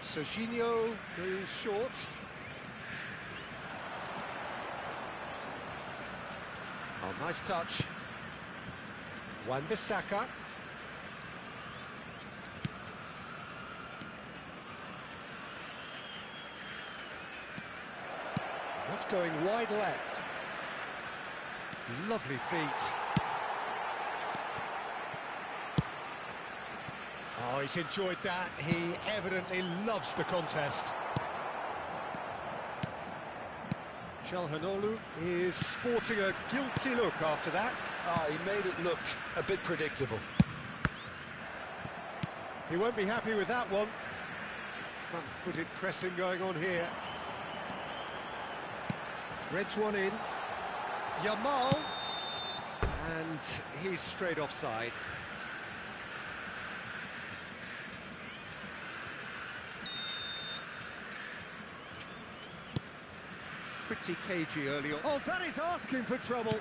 Serginho goes short. Oh, nice touch. Wan-Bissaka. That's going wide left. Lovely feet. Oh, he's enjoyed that. He evidently loves the contest. Çalhanoğlu is sporting a guilty look after that. He made it look a bit predictable. He won't be happy with that one. Front-footed pressing going on here. Threads one in. Yamal. And he's straight offside. Pretty cagey early on. Oh, that is asking for trouble.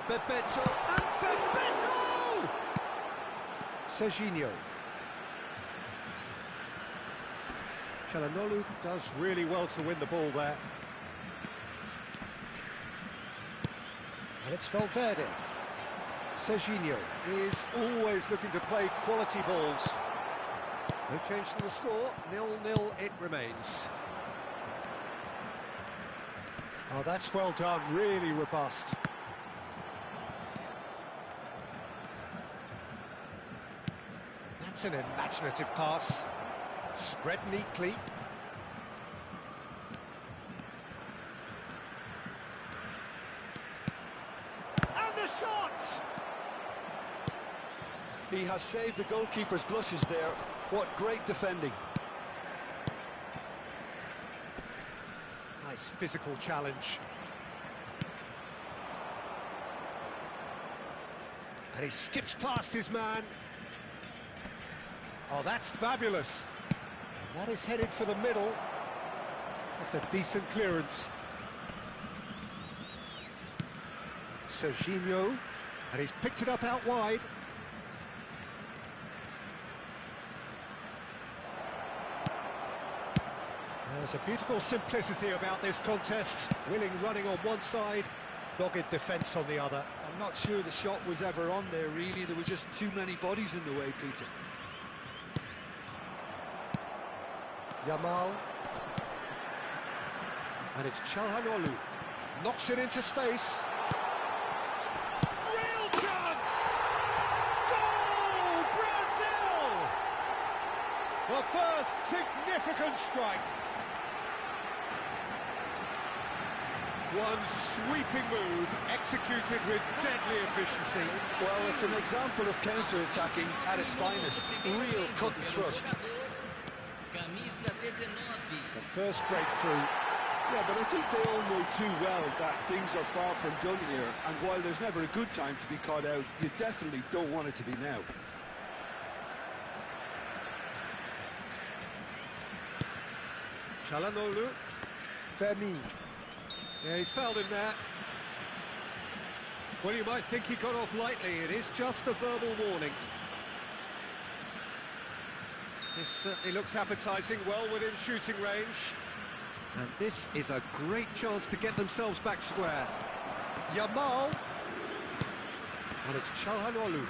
Bebeto, and Bebeto! Serginho. Çalhanoğlu does really well to win the ball there. And it's Valverde. Serginho is always looking to play quality balls. No change to the score, 0-0 it remains. Oh, that's well done, really robust. That's an imaginative pass. Spread neatly. And the shot! He has saved the goalkeeper's blushes there. What great defending. Nice physical challenge. And he skips past his man. Oh, that's fabulous. And that is headed for the middle. That's a decent clearance. Serginho, and he's picked it up out wide. There's a beautiful simplicity about this contest. Willing running on one side, dogged defence on the other. I'm not sure the shot was ever on there, really. There were just too many bodies in the way, Peter. Yamal. And it's Çalhanoğlu. Knocks it into space. Real chance! Goal! Brazil! The first significant strike. One sweeping move, executed with deadly efficiency. Well, it's an example of counter-attacking at its finest. Real cut and thrust. The first breakthrough. Yeah, but I think they all know too well that things are far from done here, and while there's never a good time to be caught out, you definitely don't want it to be now. Çalhanoğlu. Fermi. Yeah, he's fouled him there. Well, you might think he got off lightly. It is just a verbal warning. This certainly looks appetising, well within shooting range. And this is a great chance to get themselves back square. Yamal. And it's Çalhanoğlu.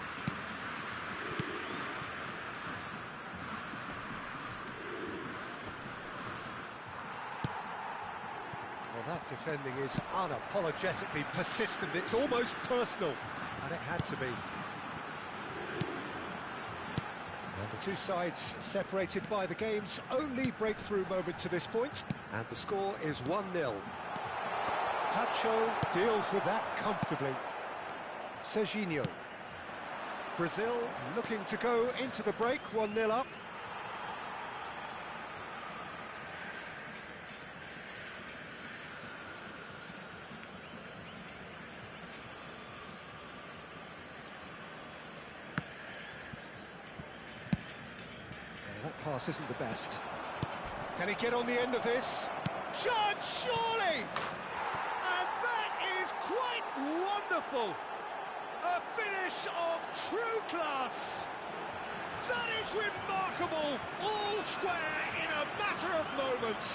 Well, that defending is unapologetically persistent. It's almost personal, and it had to be. Well, the two sides separated by the game's only breakthrough moment to this point, and the score is 1-0. Tacho deals with that comfortably. Serginho. Brazil looking to go into the break, 1-0 up. That pass isn't the best. Can he get on the end of this? Judge, surely! And that is quite wonderful! A finish of true class! That is It's remarkable, all square in a matter of moments.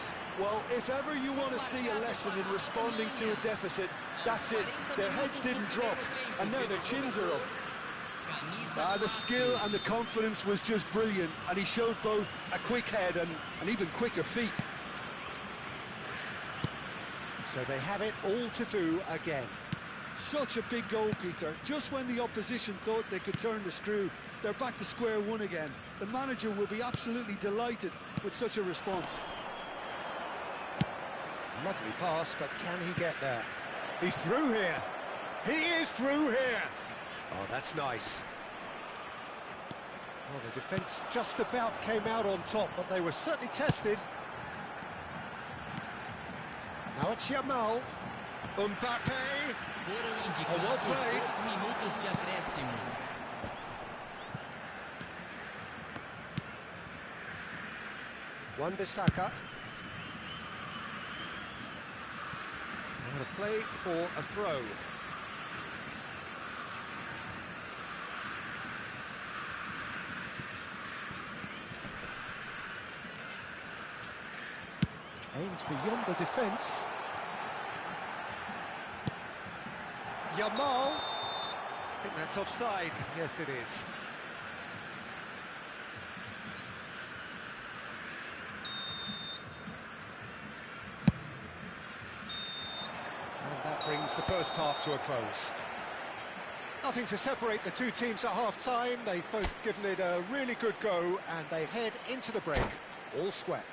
Well, if ever you want to see a lesson in responding to a deficit, that's it. Their heads didn't drop, and now their chins are up. The skill and the confidence was just brilliant, and he showed both a quick head and even quicker feet. So they have it all to do again. Such a big goal, Peter. Just when the opposition thought they could turn the screw, they're back to square one again. The manager will be absolutely delighted with such a response. Lovely pass, but can he get there? He's through here. He is through here. Oh, that's nice. Well, the defence just about came out on top, but they were certainly tested. Now it's Yamal. Mbappe. Oh, well played. Wan-Bissaka. Out of play for a throw. Aimed beyond the defence. Yamal. I think that's offside. Yes, it is. And that brings the first half to a close. Nothing to separate the two teams at half-time. They've both given it a really good go, and they head into the break, all square.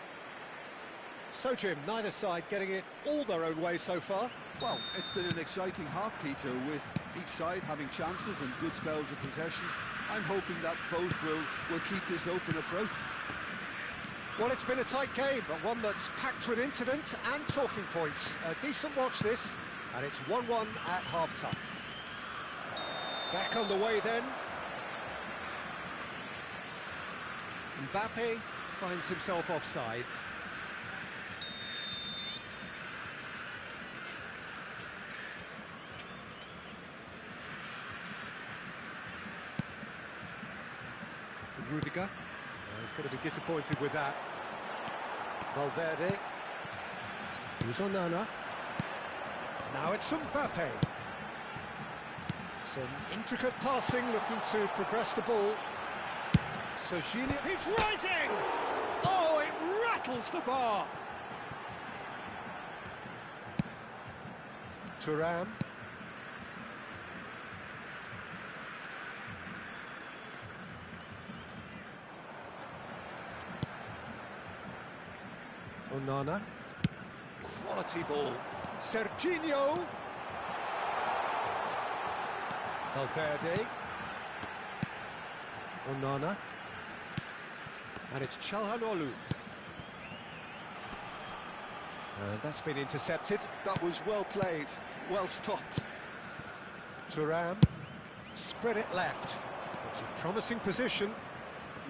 So, Jim, neither side getting it all their own way so far. Well, it's been an exciting half, Peter, with each side having chances and good spells of possession. I'm hoping that both will keep this open approach. Well, it's been a tight game, but one that's packed with incident and talking points. A decent watch this, and it's 1-1 at half-time. Back on the way then. Mbappe finds himself offside. Rudiger. He's going to be disappointed with that. Valverde. Here's Onana. Now it's Mbappe. Some intricate passing, looking to progress the ball. Serginho, he's rising! Oh, it rattles the bar! Thuram. Onana. Quality ball. Serginho. Valverde. Onana. And it's Çalhanoğlu. And that's been intercepted. That was well played, well stopped. Thuram. Spread it left. It's a promising position.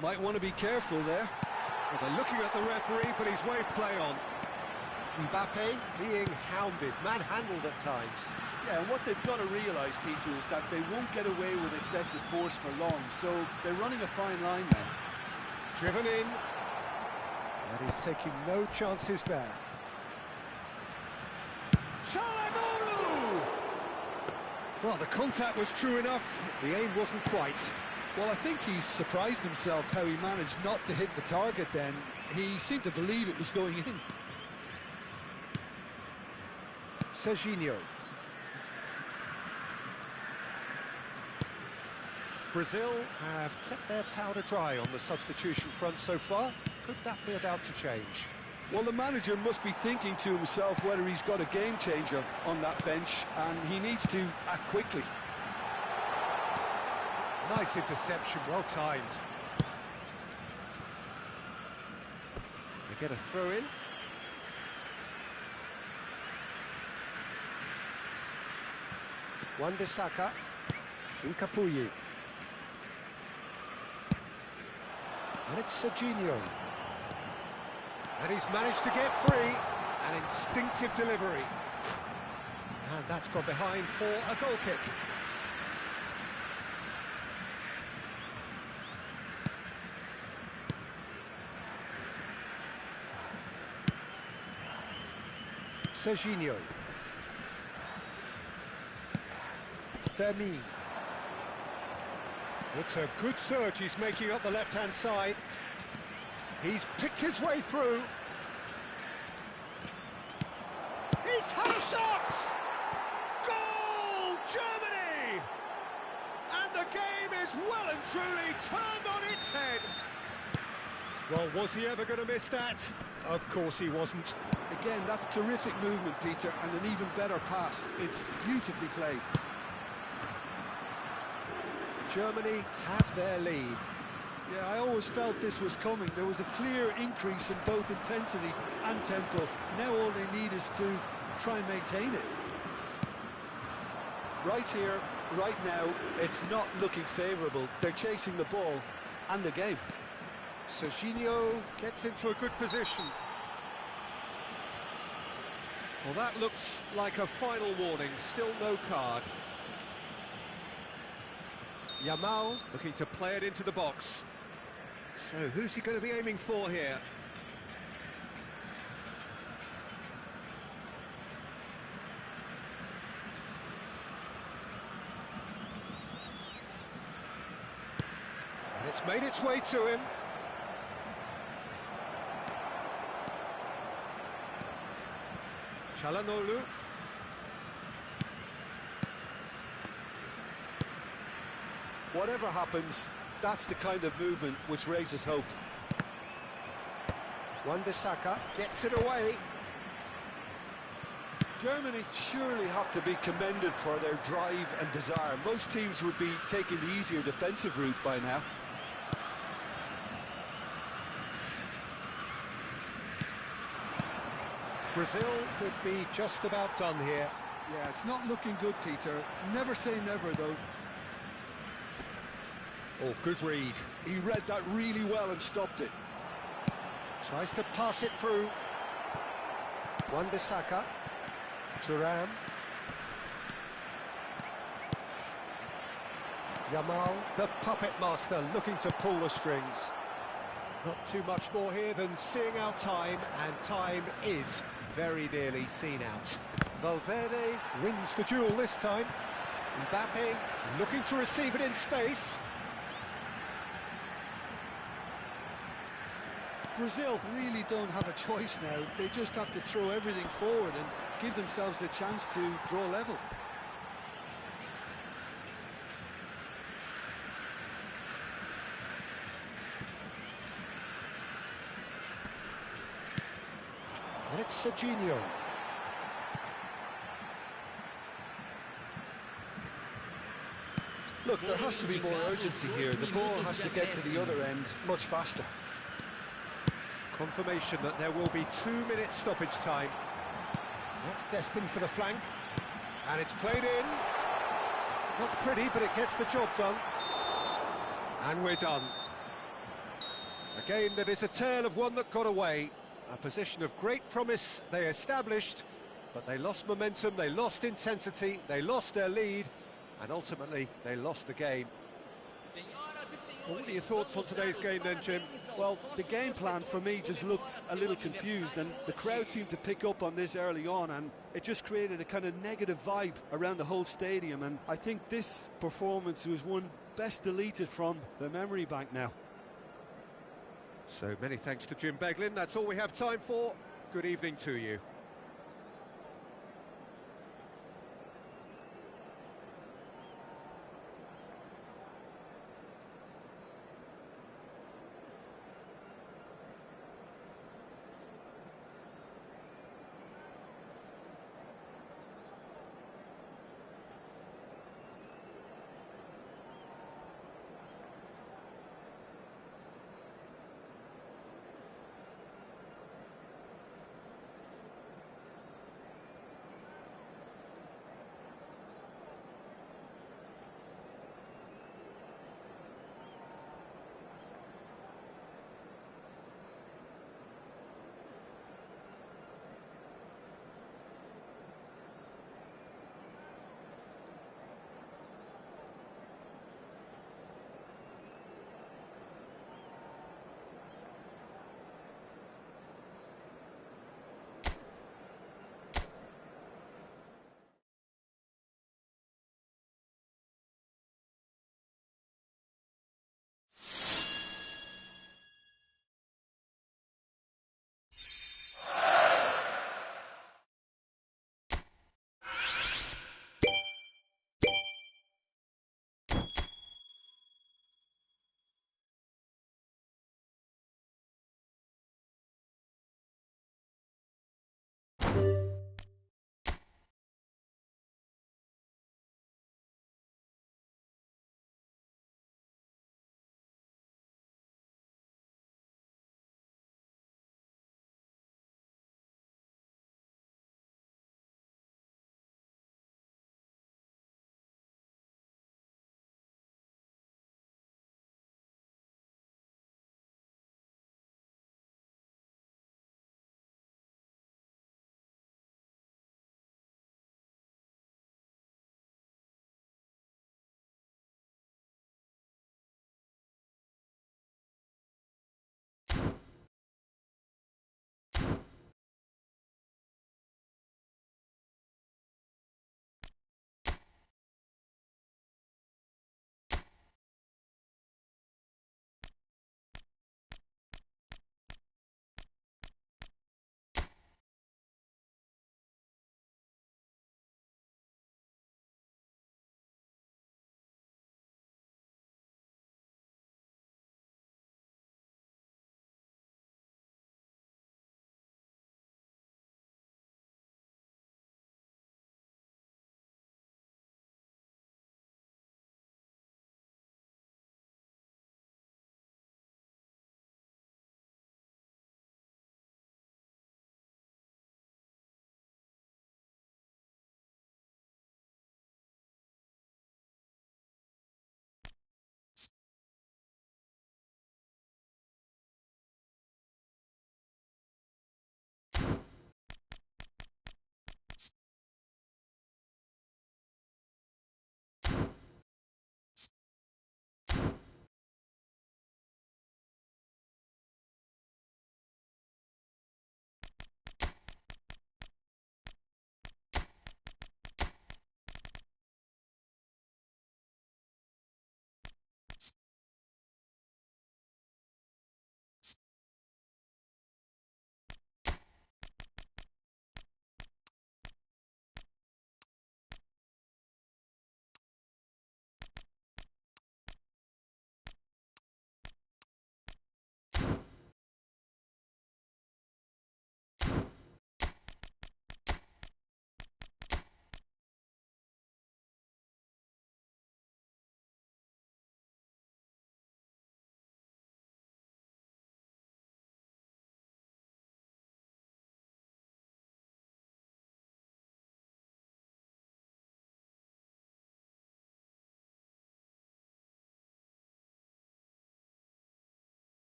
Might want to be careful there. Well, they're looking at the referee, but he's waved play on. Mbappe being hounded, manhandled at times. Yeah, and what they've got to realise, Peter, is that they won't get away with excessive force for long, so they're running a fine line then. Driven in. And he's taking no chances there. Çalhanoğlu! Well, the contact was true enough, the aim wasn't quite. Well, I think he's surprised himself how he managed not to hit the target then. He seemed to believe it was going in. Serginho. Brazil have kept their powder dry on the substitution front so far. Could that be about to change? Well, the manager must be thinking to himself whether he's got a game changer on that bench, and he needs to act quickly. Nice interception, well timed. They get a throw in. Wan-Bissaka. Nkapoui. And it's Serginho. And he's managed to get free. An instinctive delivery. And that's gone behind for a goal kick. Serginho. Fermin. It's a good surge he's making up the left-hand side. He's picked his way through. He's had a shot! Goal, Germany! And the game is well and truly turned on its head. Well, was he ever going to miss that? Of course he wasn't. Again, that's terrific movement, Peter, and an even better pass. It's beautifully played. Germany have their lead. Yeah, I always felt this was coming. There was a clear increase in both intensity and tempo. Now all they need is to try and maintain it. Right here, right now, it's not looking favourable. They're chasing the ball and the game. Serginho gets into a good position. Well, that looks like a final warning. Still no card. Yamal looking to play it into the box. So who's he going to be aiming for here? And it's made its way to him. Çalhanoğlu. Whatever happens, that's the kind of movement which raises hope. Wan-Bissaka gets it away. Germany surely have to be commended for their drive and desire. Most teams would be taking the easier defensive route by now. Brazil could be just about done here. Yeah, it's not looking good, Peter. Never say never, though. Oh, good read. He read that really well and stopped it. Tries to pass it through. Wan-Bissaka. Thuram. Yamal, the puppet master, looking to pull the strings. Not too much more here than seeing out time, and time is very nearly seen out. Valverde wins the duel this time. Mbappe looking to receive it in space. Brazil really don't have a choice now. They just have to throw everything forward and give themselves a chance to draw level. And it's Serginho. Look, there has to be more urgency here. The ball has to get to the other end much faster. Confirmation that there will be 2 minutes stoppage time. That's destined for the flank. And it's played in. Not pretty, but it gets the job done. And we're done. A game that is a tale of one that got away. A position of great promise they established, but they lost momentum, they lost intensity, they lost their lead, and ultimately they lost the game. What are your thoughts on today's game then, Jim? Well, the game plan for me just looked a little confused, and the crowd seemed to pick up on this early on, and it just created a kind of negative vibe around the whole stadium, and I think this performance was one best deleted from the memory bank now. So many thanks to Jim Beglin. That's all we have time for. Good evening to you.